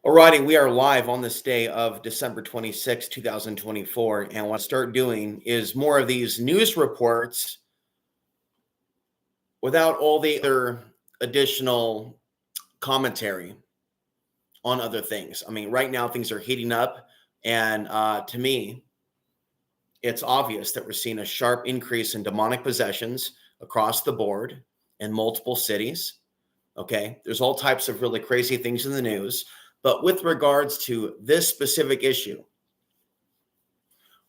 Alrighty, we are live on this day of December 26, 2024. And what I start doing is more of these news reports without all the other additional commentary on other things. I mean, right now things are heating up. And to me, it's obvious that we're seeing a sharp increase in demonic possessions across the board in multiple cities. Okay. There's all types of really crazy things in the news. But with regards to this specific issue,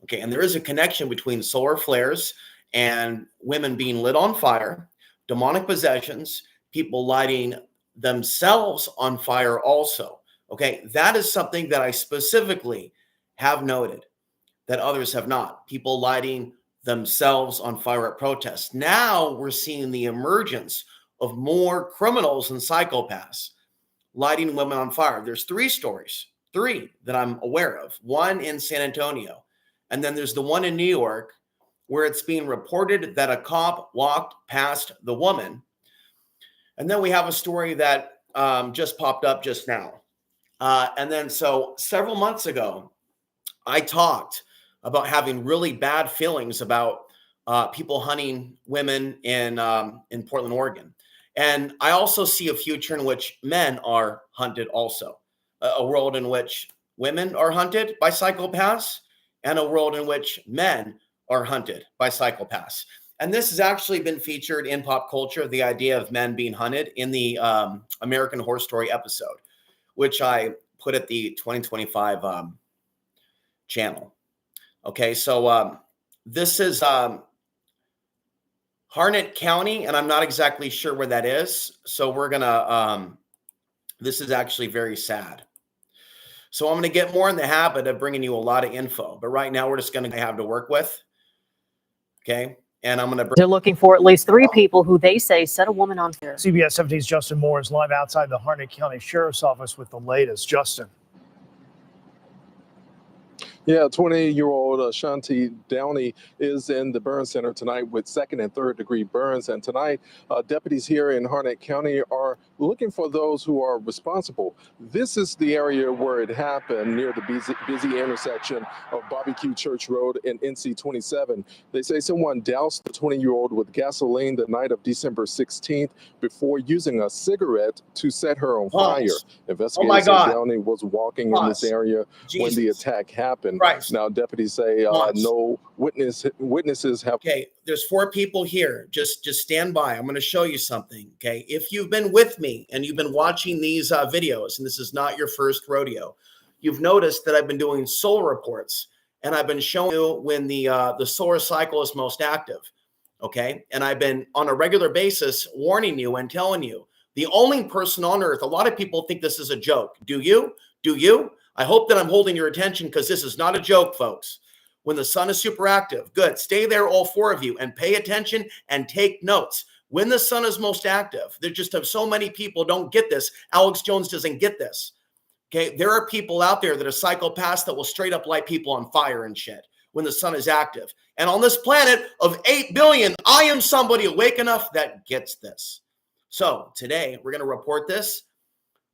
okay, and there is a connection between solar flares and women being lit on fire, demonic possessions, people lighting themselves on fire also. Okay, that is something that I specifically have noted that others have not. People lighting themselves on fire at protests. Now we're seeing the emergence of more criminals and psychopaths lighting women on fire. There's three that I'm aware of. One in San Antonio, and then there's the one in New York where it's being reported that a cop walked past the woman. And then we have a story that just popped up just now. And then so several months ago, I talked about having really bad feelings about people hunting women in Portland, Oregon. And I also see a future in which men are hunted also, a world in which women are hunted by psychopaths and a world in which men are hunted by psychopaths. And this has actually been featured in pop culture, the idea of men being hunted in the American Horror Story episode, which I put at the 2025 channel. Okay, so this is Harnett County, and I'm not exactly sure where that is. So we're going to, this is actually very sad. So I'm going to get more in the habit of bringing you a lot of info. But right now we're just going to have to work with. Okay. And I'm going to. They're looking for at least 3 people who they say set a woman on fire. CBS 17's Justin Moore is live outside the Harnett County Sheriff's Office with the latest. Justin. Yeah, 20-year-old Shanti Downey is in the burn center tonight with 2nd and 3rd degree burns. And tonight, deputies here in Harnett County are looking for those who are responsible. This is the area where it happened near the busy intersection of Barbecue Church Road and NC 27. They say someone doused the 20-year-old with gasoline the night of December 16th before using a cigarette to set her on fire. Investigators say Downey was walking in this area when the attack happened. Christ. Now, deputies say no witnesses have. Okay, there's 4 people here. Just stand by. I'm going to show you something. Okay, if you've been with me and you've been watching these videos, and this is not your first rodeo, you've noticed that I've been doing solar reports, and I've been showing you when the solar cycle is most active. Okay, and I've been on a regular basis warning you and telling you the only person on earth. A lot of people think this is a joke. Do you? Do you? I hope that I'm holding your attention because this is not a joke, folks. When the sun is super active, good. Stay there, all 4 of you, and pay attention and take notes. When the sun is most active, there just have so many people don't get this. Alex Jones doesn't get this. Okay, there are people out there that are psychopaths that will straight up light people on fire and shit when the sun is active. And on this planet of 8 billion, I am somebody awake enough that gets this. So today we're going to report this.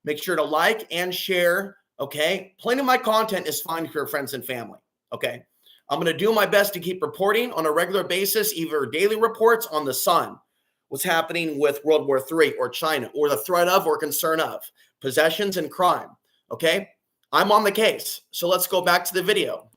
Make sure to like and share. Okay, plenty of my content is fine for your friends and family. Okay, I'm going to do my best to keep reporting on a regular basis, either daily reports on the sun, what's happening with World War III or China, or the threat of or concern of possessions and crime. Okay, I'm on the case. So let's go back to the video.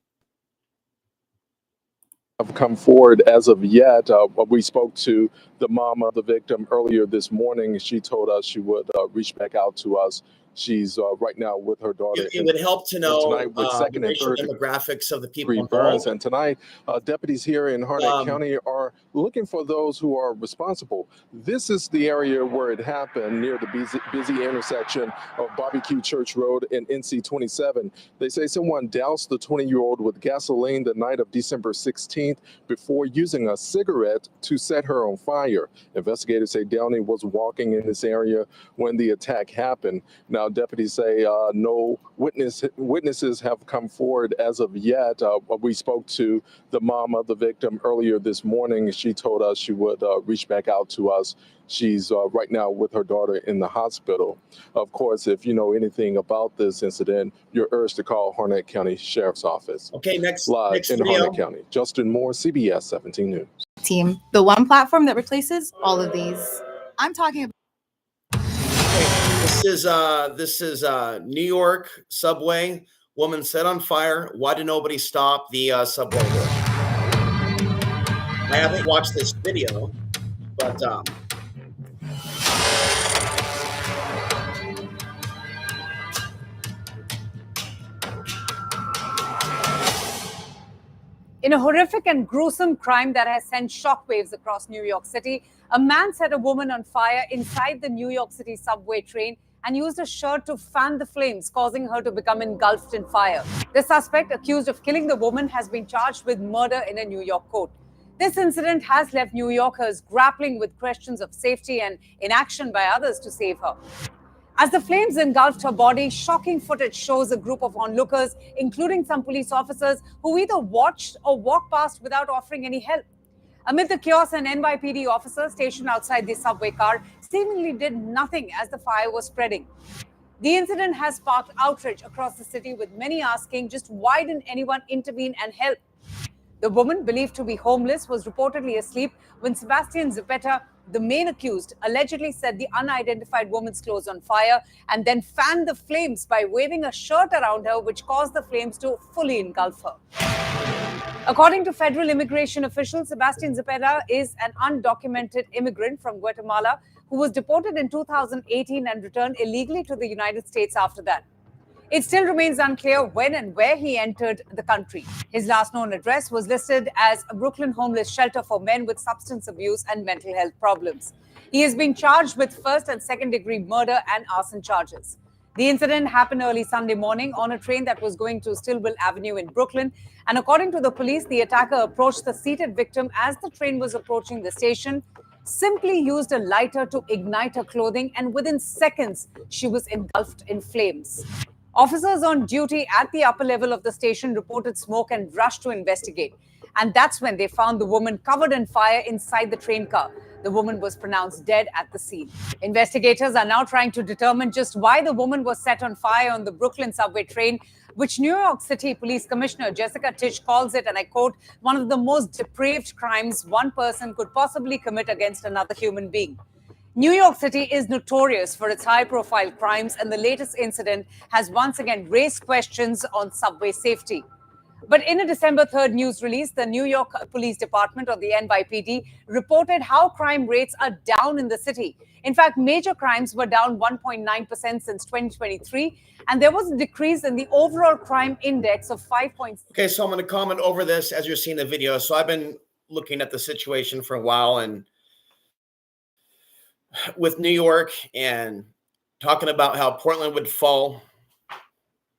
Have come forward as of yet. We spoke to the mom of the victim earlier this morning. She told us she would reach back out to us. She's right now with her daughter. It would help to know tonight with 2nd and 3rd demographics of the people involved. Burns. And tonight, deputies here in Harnett County are looking for those who are responsible. This is the area where it happened near the busy intersection of Barbecue Church Road and NC 27. They say someone doused the 20-year-old with gasoline the night of December 16th before using a cigarette to set her on fire. Investigators say Downey was walking in this area when the attack happened. Now, Deputies say no witnesses have come forward as of yet. We spoke to the mom of the victim earlier this morning. She told us she would reach back out to us. She's right now with her daughter in the hospital. Of course, if you know anything about this incident, you're urged to call Harnett County Sheriff's Office. Okay, next Live in video. Harnett County. Justin Moore, CBS 17 News. Team, the one platform that replaces all of these. I'm talking about. This is New York subway. Woman set on fire. Why did nobody stop the subway? I haven't watched this video, but in a horrific and gruesome crime that has sent shockwaves across New York City, a man set a woman on fire inside the New York City subway train and used a shirt to fan the flames, causing her to become engulfed in fire. The suspect, accused of killing the woman, has been charged with murder in a New York court. This incident has left New Yorkers grappling with questions of safety and inaction by others to save her. As the flames engulfed her body, shocking footage shows a group of onlookers, including some police officers, who either watched or walked past without offering any help. Amid the chaos, an NYPD officer stationed outside the subway car seemingly did nothing as the fire was spreading. The incident has sparked outrage across the city, with many asking just why didn't anyone intervene and help? The woman, believed to be homeless, was reportedly asleep when Sebastian Zapata, the main accused, allegedly set the unidentified woman's clothes on fire and then fanned the flames by waving a shirt around her, which caused the flames to fully engulf her. According to federal immigration officials, Sebastian Zapata is an undocumented immigrant from Guatemala who was deported in 2018 and returned illegally to the United States after that. It still remains unclear when and where he entered the country. His last known address was listed as a Brooklyn homeless shelter for men with substance abuse and mental health problems. He is being charged with first and second degree murder and arson charges. The incident happened early Sunday morning on a train that was going to Stillwell Avenue in Brooklyn. And according to the police, the attacker approached the seated victim as the train was approaching the station, simply used a lighter to ignite her clothing, and within seconds, she was engulfed in flames. Officers on duty at the upper level of the station reported smoke and rushed to investigate. And that's when they found the woman covered in fire inside the train car. The woman was pronounced dead at the scene. Investigators are now trying to determine just why the woman was set on fire on the Brooklyn subway train, which New York City Police Commissioner Jessica Tisch calls it, and I quote, one of the most depraved crimes one person could possibly commit against another human being. New York City is notorious for its high-profile crimes, and the latest incident has once again raised questions on subway safety. But in a December 3rd news release, the New York Police Department, or the NYPD, reported how crime rates are down in the city. In fact, major crimes were down 1.9% since 2023, and there was a decrease in the overall crime index of 5.6. Okay, so I'm going to comment over this as you're seeing the video. So I've been looking at the situation for a while, and with New York, and talking about how Portland would fall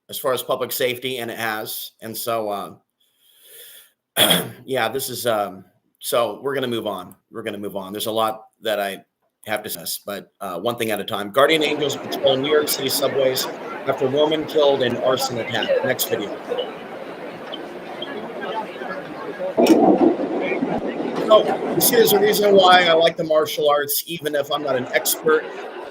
as far as public safety, and it has. And so, yeah, this is, so we're going to move on. We're going to move on. There's a lot that I have to discuss, but one thing at a time. Guardian Angels patrol New York City subways after woman killed in arson attack. Next video. So, you see, there's a reason why I like the martial arts, even if I'm not an expert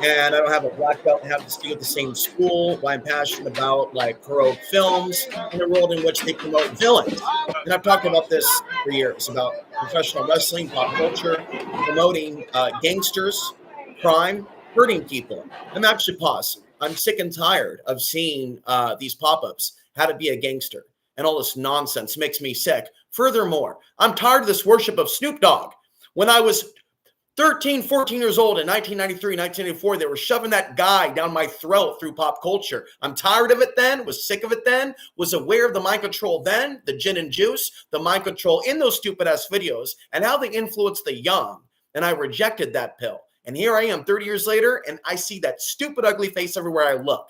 and I don't have a black belt and have to stay at the same school. Why I'm passionate about like heroic films in a world in which they promote villains. And I've talked about this for years, about professional wrestling, pop culture, promoting gangsters, crime, hurting people. I'm actually paused. I'm sick and tired of seeing these pop-ups, how to be a gangster, and all this nonsense makes me sick. Furthermore, I'm tired of this worship of Snoop Dogg. When I was 13, 14 years old in 1993, 1984, they were shoving that guy down my throat through pop culture. I'm tired of it then, was sick of it then, was aware of the mind control then, the gin and juice, the mind control in those stupid-ass videos, and how they influence the young. And I rejected that pill. And here I am 30 years later, and I see that stupid, ugly face everywhere I look.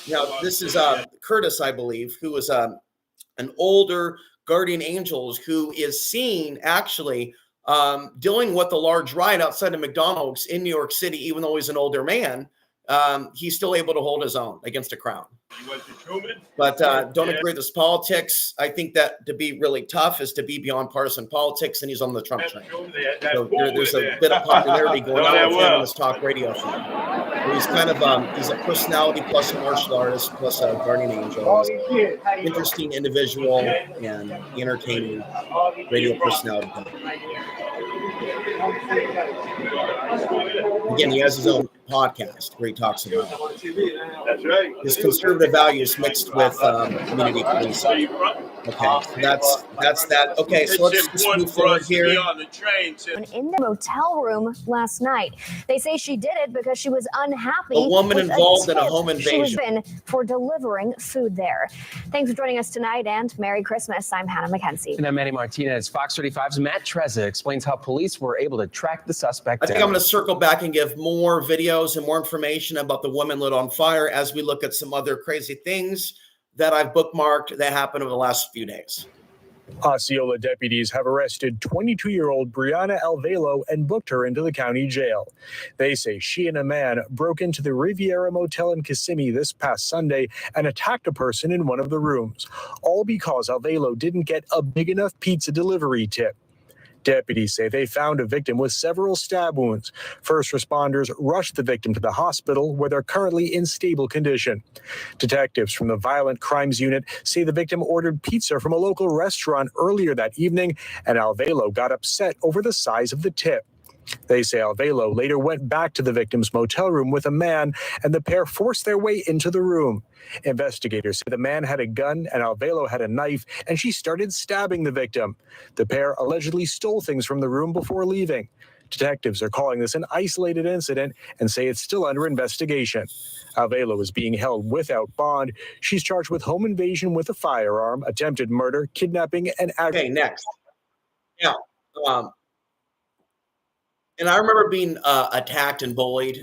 Now, this is Curtis, I believe, who is an older Guardian Angels who is seen actually dealing with a large riot outside of McDonald's in New York City, even though he's an older man, he's still able to hold his own against a crowd. But don't agree with his politics. I think that to be really tough is to be beyond partisan politics, and he's on the Trump train. So there's a bit of popularity going on with him on his talk radio show. He's kind of he's a personality plus a martial artist plus a guardian angel. He's an interesting individual and entertaining radio personality. Again, he has his own podcast where he talks about his conservative values mixed with community policing. Okay, so that's that. Okay, so let's just move forward here. In their motel room last night, they say she did it because she was unhappy. A woman involved in a home invasion. She was for delivering food there. Thanks for joining us tonight, and Merry Christmas. I'm Hannah McKenzie. And I'm Manny Martinez. Fox 35's Matt Trezza explains how police were able to track the suspect I think I'm going to circle back and give more videos and more information about the woman lit on fire as we look at some other crazy things that I've bookmarked that happened over the last few days. Osceola deputies have arrested 22-year-old Brianna Alvelo and booked her into the county jail. They say she and a man broke into the Riviera Motel in Kissimmee this past Sunday and attacked a person in one of the rooms, all because Alvelo didn't get a big enough pizza delivery tip. Deputies say they found a victim with several stab wounds. First responders rushed the victim to the hospital, where they're currently in stable condition. Detectives from the Violent Crimes Unit say the victim ordered pizza from a local restaurant earlier that evening, and Alvelo got upset over the size of the tip. They say Alvelo later went back to the victim's motel room with a man, and the pair forced their way into the room. Investigators say the man had a gun and Alvelo had a knife, and she started stabbing the victim. The pair allegedly stole things from the room before leaving. Detectives are calling this an isolated incident and say it's still under investigation. Alvelo is being held without bond. She's charged with home invasion with a firearm, attempted murder, kidnapping, and Okay, next. Yeah. And I remember being attacked and bullied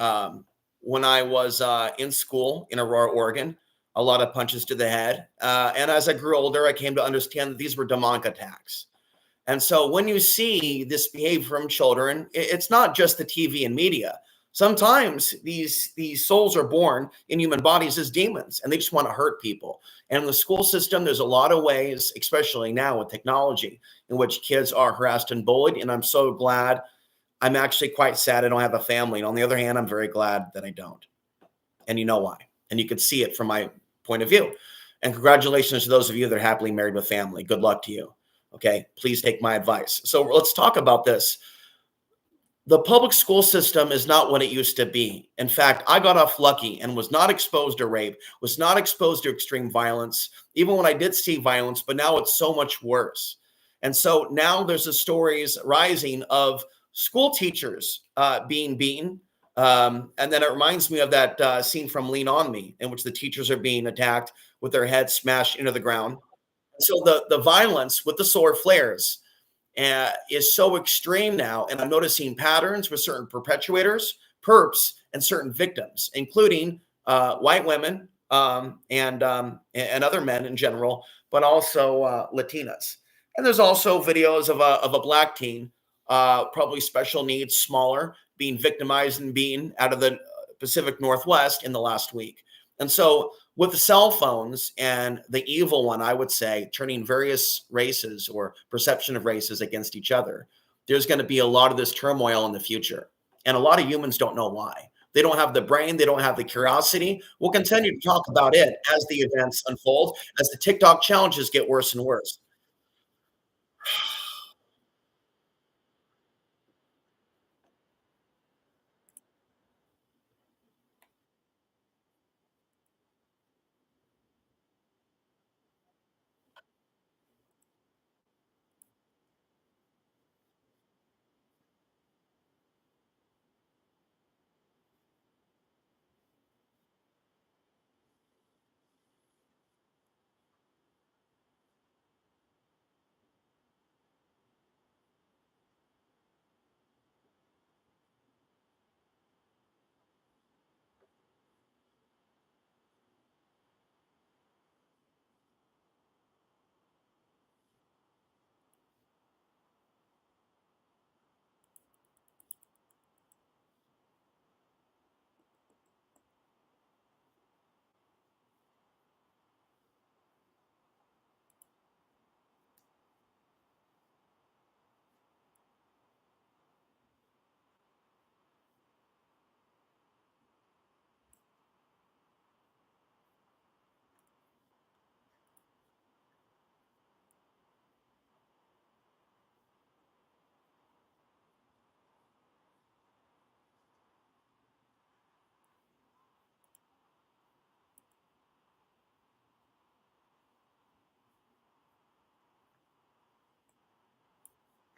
when I was in school in Aurora, Oregon. A lot of punches to the head. And as I grew older, I came to understand that these were demonic attacks. And so when you see this behavior from children, it's not just the TV and media. Sometimes these souls are born in human bodies as demons, and they just want to hurt people. And in the school system, there's a lot of ways, especially now with technology, in which kids are harassed and bullied. And I'm so glad. I'm actually quite sad I don't have a family. And on the other hand, I'm very glad that I don't. And you know why. And you can see it from my point of view. And congratulations to those of you that are happily married with family. Good luck to you. Okay, please take my advice. So let's talk about this. The public school system is not what it used to be. In fact, I got off lucky and was not exposed to rape, was not exposed to extreme violence, even when I did see violence, but now it's so much worse. And so now there's the stories rising of school teachers being beaten. And then it reminds me of that scene from Lean On Me, in which the teachers are being attacked with their heads smashed into the ground. So the violence with the solar flares is so extreme now. And I'm noticing patterns with certain perpetuators, perps, and certain victims, including white women and other men in general, but also Latinas. And there's also videos of a black teen, probably special needs, smaller, being victimized and beaten out of the Pacific Northwest in the last week. And so with the cell phones and the evil one, I would say, turning various races or perception of races against each other, there's going to be a lot of this turmoil in the future. And a lot of humans don't know why. They don't have the brain. They don't have the curiosity. We'll continue to talk about it as the events unfold, as the TikTok challenges get worse and worse.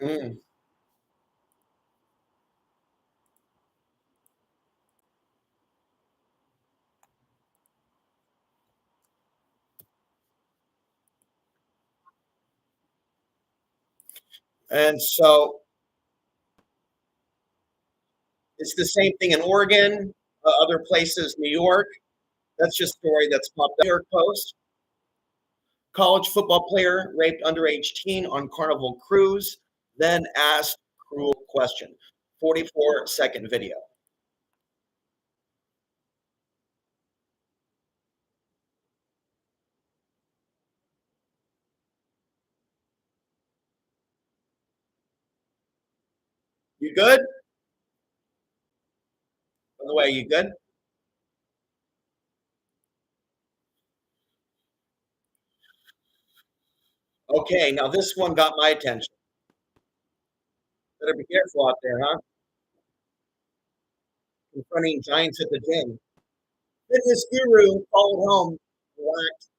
Mm. And so it's the same thing in Oregon, other places, New York. That's just a story that's popped up. New York Post. College football player raped underage teen on Carnival cruise, then asked cruel question. 44-second video. You good? By the way, you good? Okay, now this one got my attention. Better be careful out there, huh? Confronting giants at the gym. Fitness guru followed home. Relax.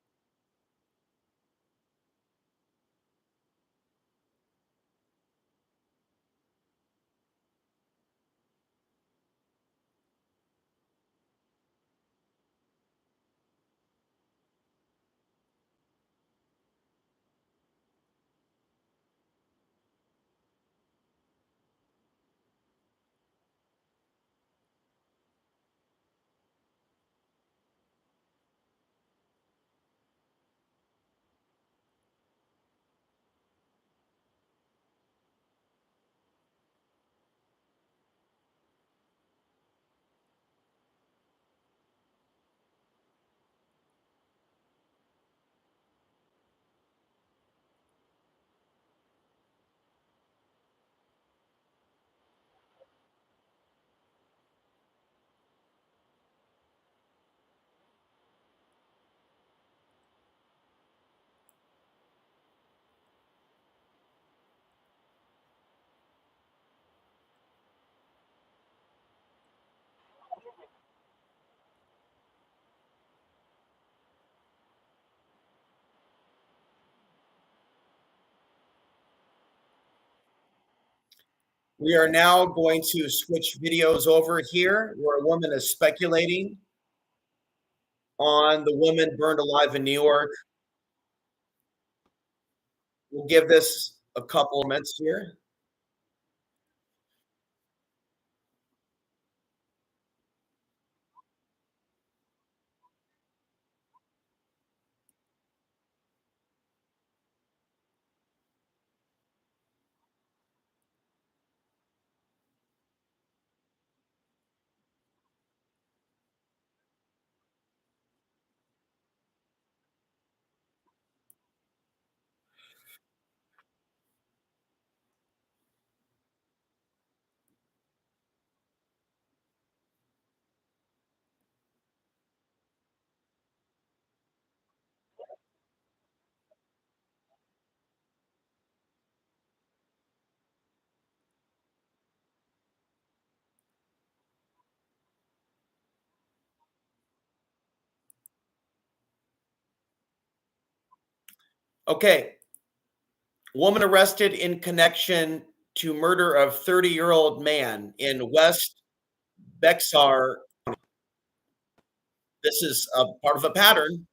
We are now going to switch videos over here where a woman is speculating on the woman burned alive in New York. We'll give this a couple of minutes here. Okay. Woman arrested in connection to murder of 30-year-old man in West Bexar. This is a part of a pattern.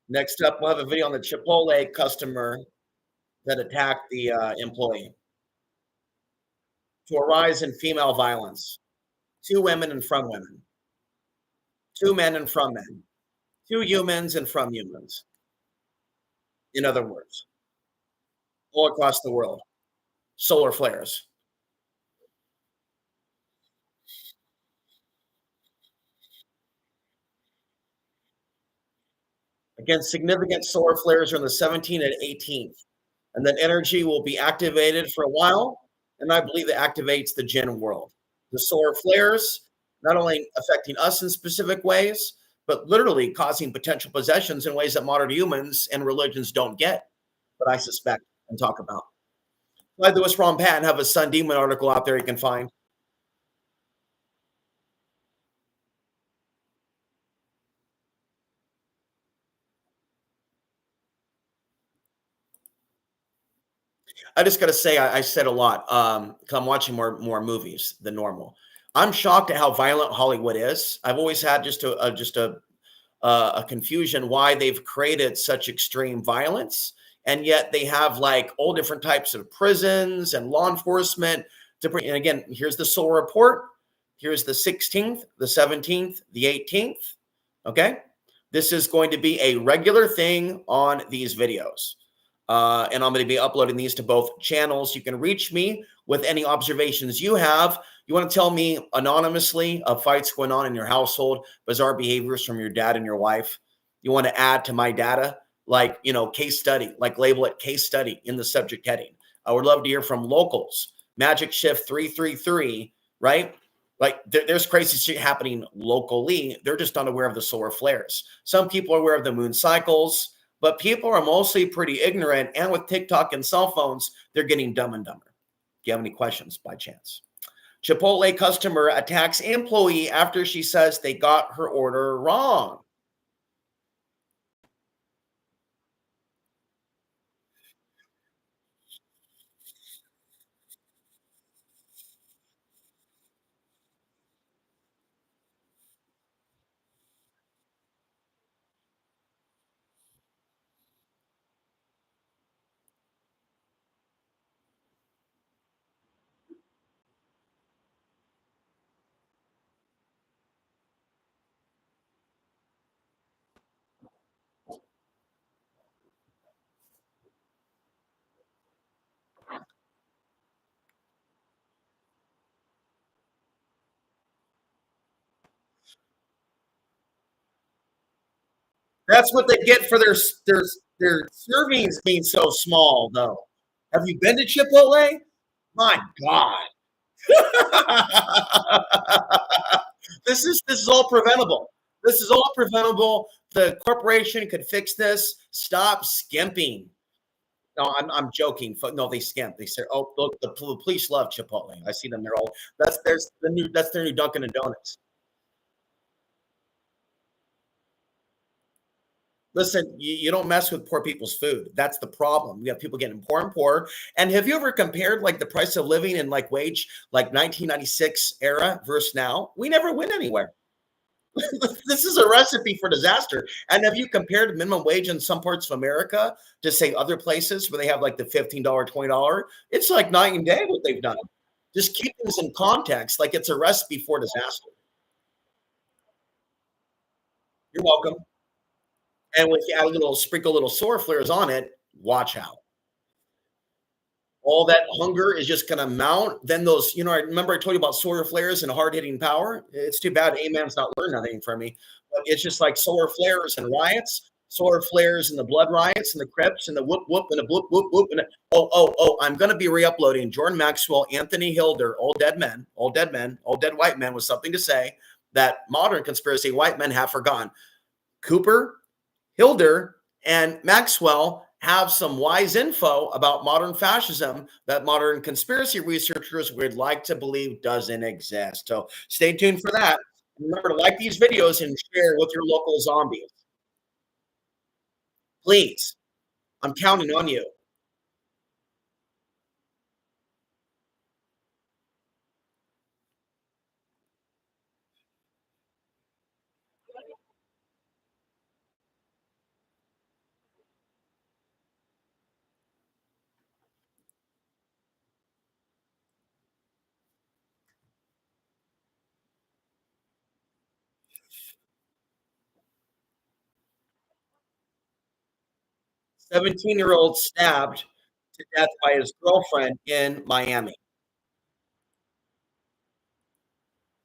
Next up, we'll have a video on the Chipotle customer that attacked the employee. To a rise in female violence. 2 women and from women. 2 men and from men. 2 humans and from humans. In other words, all across the world. Solar flares. Again, significant solar flares are on the 17th and 18th. And then energy will be activated for a while. And I believe it activates the Jinn world. The solar flares, not only affecting us in specific ways, but literally causing potential possessions in ways that modern humans and religions don't get, but I suspect and talk about. Like the West Ron Patton have a Sun Demon article out there you can find. I just got to say, I said a lot because I'm watching more movies than normal. I'm shocked at how violent Hollywood is. I've always had just a confusion why they've created such extreme violence, and yet they have like all different types of prisons and law enforcement. And again, here's the Soul Report. Here's the 16th, the 17th, the 18th. Okay, this is going to be a regular thing on these videos. And I'm going to be uploading these to both channels. You can reach me with any observations you have. You want to tell me anonymously of fights going on in your household, bizarre behaviors from your dad and your wife. You want to add to my data, like, case study, like label it case study in the subject heading. I would love to hear from locals. Magic Shift 333, right? Like there's crazy shit happening locally. They're just unaware of the solar flares. Some people are aware of the moon cycles, but people are mostly pretty ignorant. And with TikTok and cell phones, they're getting dumb and dumber. Do you have any questions by chance? Chipotle customer attacks employee after she says they got her order wrong. That's what they get for their servings being so small, though. Have you been to Chipotle? My God. This is all preventable. This is all preventable. The corporation could fix this. Stop skimping. No, I'm joking. No, they skimp. They say, "Oh, look, the police love Chipotle." I see them. They're all that's their new Dunkin' and Donuts. Listen, you don't mess with poor people's food. That's the problem. We have people getting poor and poor. And have you ever compared like the price of living and like wage, like 1996 era versus now? We never went anywhere. This is a recipe for disaster. And have you compared minimum wage in some parts of America to say other places where they have like the $15, $20? It's like night and day what they've done. Just keep things in context, like it's a recipe for disaster. You're welcome. And if you add sprinkle little solar flares on it, watch out. All that hunger is just going to mount. Then those, I remember I told you about solar flares and hard hitting power. It's too bad Amen's not learning anything from me. But it's just like solar flares and riots, solar flares and the blood riots and the Crips and the whoop whoop and the whoop whoop whoop. And I'm going to be re-uploading Jordan Maxwell, Anthony Hilder, old dead white men with something to say that modern conspiracy white men have forgotten. Cooper, Hilder, and Maxwell have some wise info about modern fascism that modern conspiracy researchers would like to believe doesn't exist. So stay tuned for that. Remember to like these videos and share with your local zombies. Please, I'm counting on you. A 17-year-old stabbed to death by his girlfriend in Miami.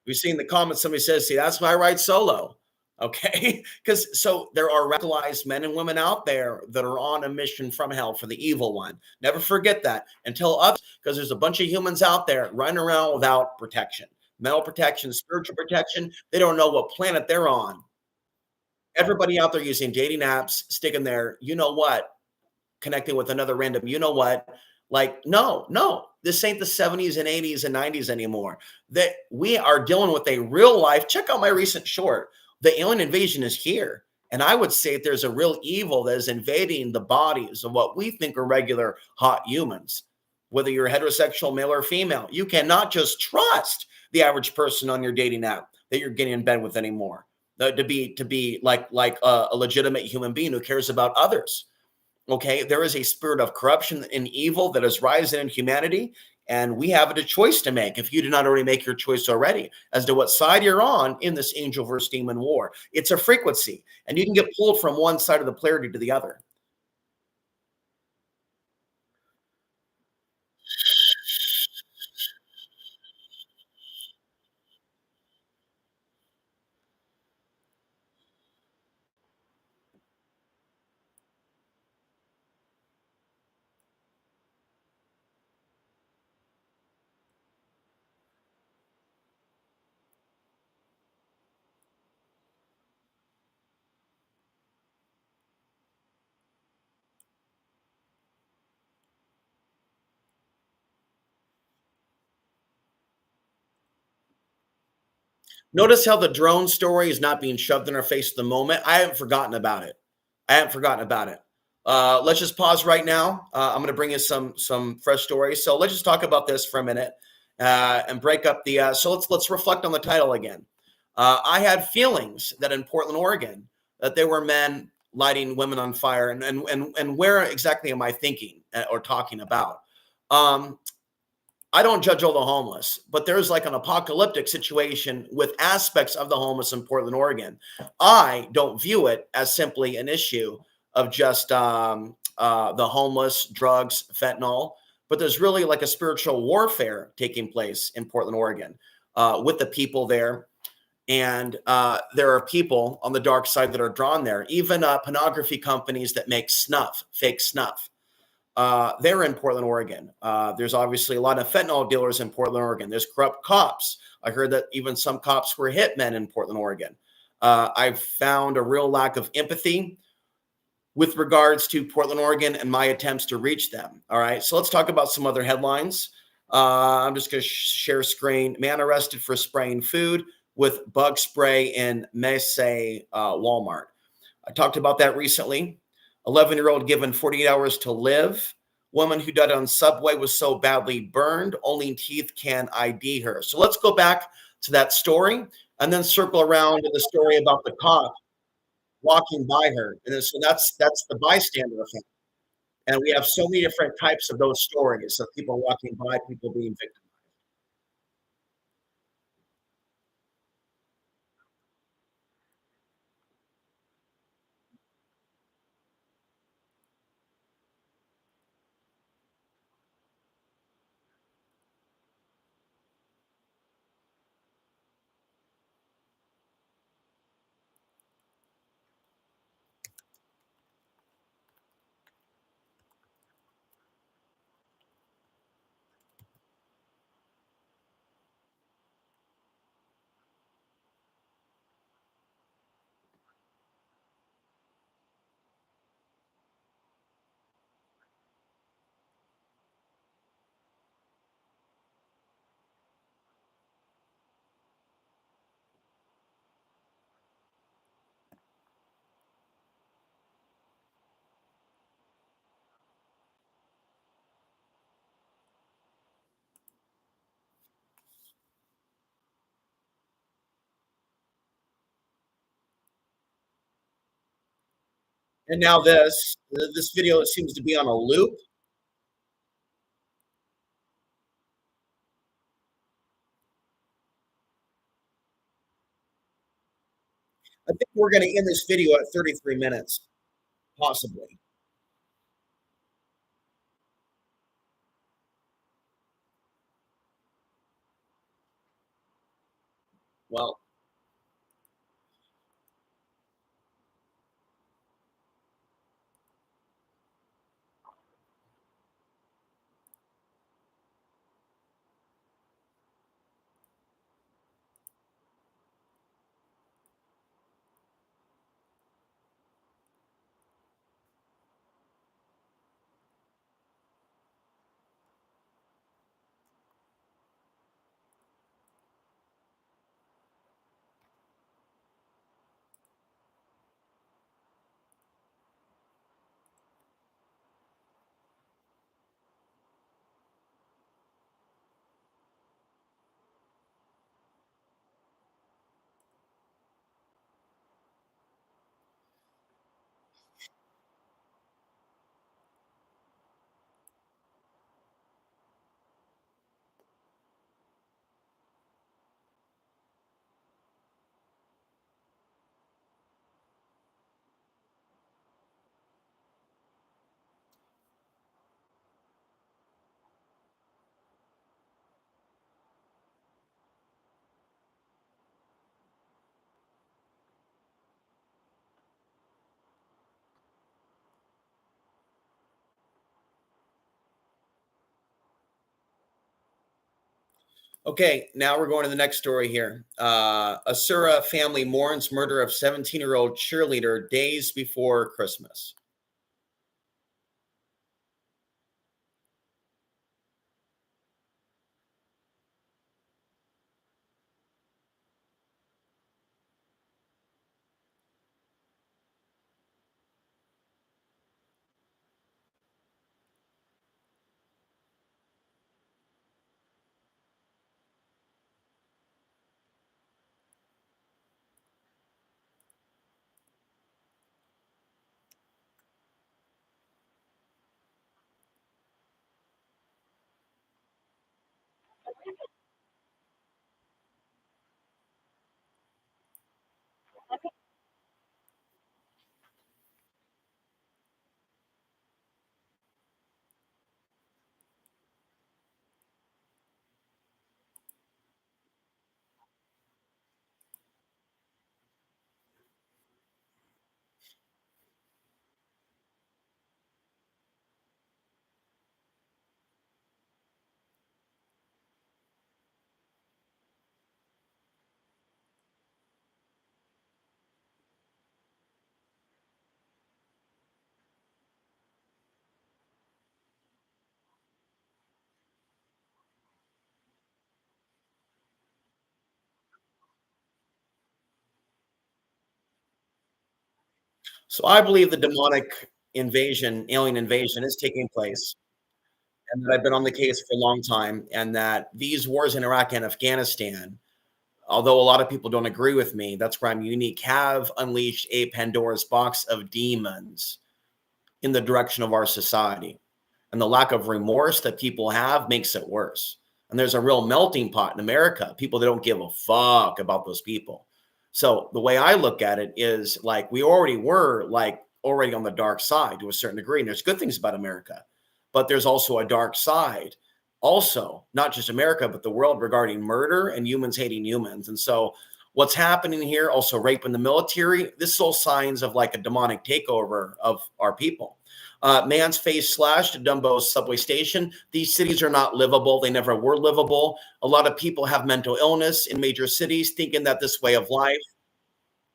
We've seen the comments. Somebody says, see, that's why I ride solo. Okay. Because so there are radicalized men and women out there that are on a mission from hell for the evil one. Never forget that. And tell others, because there's a bunch of humans out there running around without protection, mental protection, spiritual protection. They don't know what planet they're on. Everybody out there using dating apps, sticking their, you know what, connecting with another random, you know what, like, no, no, this ain't the 70s and 80s and 90s anymore. That we are dealing with a real life. Check out my recent short. The alien invasion is here. And I would say there's a real evil that is invading the bodies of what we think are regular hot humans, whether you're heterosexual, male or female. You cannot just trust the average person on your dating app that you're getting in bed with anymore. To be like a legitimate human being who cares about others. Okay, there is a spirit of corruption and evil that is rising in humanity, and we have a choice to make. If you did not already make your choice already as to what side you're on in this angel versus demon war, it's a frequency, and you can get pulled from one side of the polarity to the other. Notice how the drone story is not being shoved in our face at the moment. I haven't forgotten about it. I haven't forgotten about it. Let's just pause right now. I'm going to bring you some fresh stories. So let's just talk about this for a minute and break up the. So let's reflect on the title again. I had feelings that in Portland, Oregon, that there were men lighting women on fire, and where exactly am I thinking or talking about? I don't judge all the homeless, but there's like an apocalyptic situation with aspects of the homeless in Portland, Oregon. I don't view it as simply an issue of just the homeless, drugs, fentanyl, but there's really like a spiritual warfare taking place in Portland, Oregon, with the people there. And there are people on the dark side that are drawn there, even pornography companies that make snuff, fake snuff. They're in Portland, Oregon. There's obviously a lot of fentanyl dealers in Portland, Oregon. There's corrupt cops. I heard that even some cops were hitmen in Portland, Oregon. I've found a real lack of empathy with regards to Portland, Oregon, and my attempts to reach them. All right, so let's talk about some other headlines. I'm just going to share screen. Man arrested for spraying food with bug spray in Messe Walmart. I talked about that recently. 11-year-old given 48 hours to live. Woman who died on subway was so badly burned, only teeth can ID her. So let's go back to that story and then circle around to the story about the cop walking by her. And then, so that's the bystander effect. And we have so many different types of those stories of people walking by, people being victimized. And now this video seems to be on a loop. I think we're going to end this video at 33 minutes, possibly. Well, Okay, now we're going to the next story here. Asura family mourns murder of 17-year-old cheerleader days before Christmas. So I believe the demonic invasion, alien invasion, is taking place, and that I've been on the case for a long time, and that these wars in Iraq and Afghanistan, although a lot of people don't agree with me, that's where I'm unique, have unleashed a Pandora's box of demons in the direction of our society. And the lack of remorse that people have makes it worse. And there's a real melting pot in America, people that don't give a fuck about those people. So the way I look at it is like we already were like already on the dark side to a certain degree. And there's good things about America, but there's also a dark side. Also, not just America, but the world regarding murder and humans hating humans. And so what's happening here, also rape in the military, this is all signs of like a demonic takeover of our people. Man's face slashed at Dumbo's subway station. These cities are not livable. They never were livable. A lot of people have mental illness in major cities, thinking that this way of life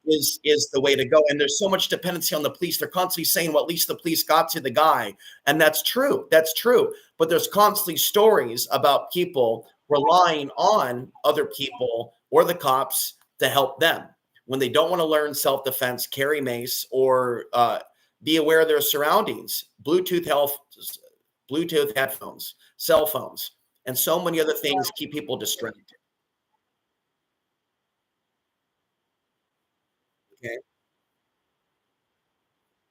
is the way to go. And there's so much dependency on the police. They're constantly saying, well, at least the police got to the guy. And that's true. That's true. But there's constantly stories about people relying on other people or the cops to help them. When they don't want to learn self-defense, carry mace, or be aware of their surroundings, Bluetooth headphones, cell phones, and so many other things keep people distracted. Okay.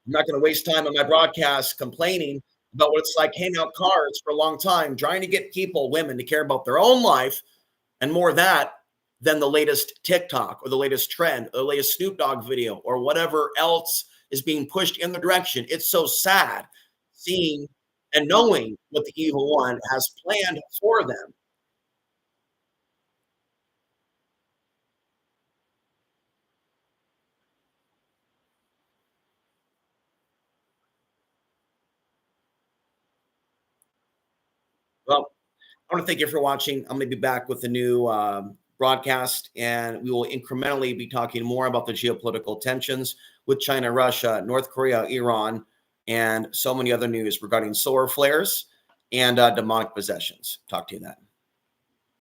I'm not going to waste time on my broadcast complaining about what it's like handing out cards for a long time, trying to get people, women, to care about their own life and more of that than the latest TikTok or the latest trend or the latest Snoop Dogg video or whatever else is being pushed in the direction. It's so sad seeing and knowing what the evil one has planned for them. Well, I want to thank you for watching. I'm going to be back with a new broadcast, and we will incrementally be talking more about the geopolitical tensions with China, Russia, North Korea, Iran, and so many other news regarding solar flares and demonic possessions. Talk to you then.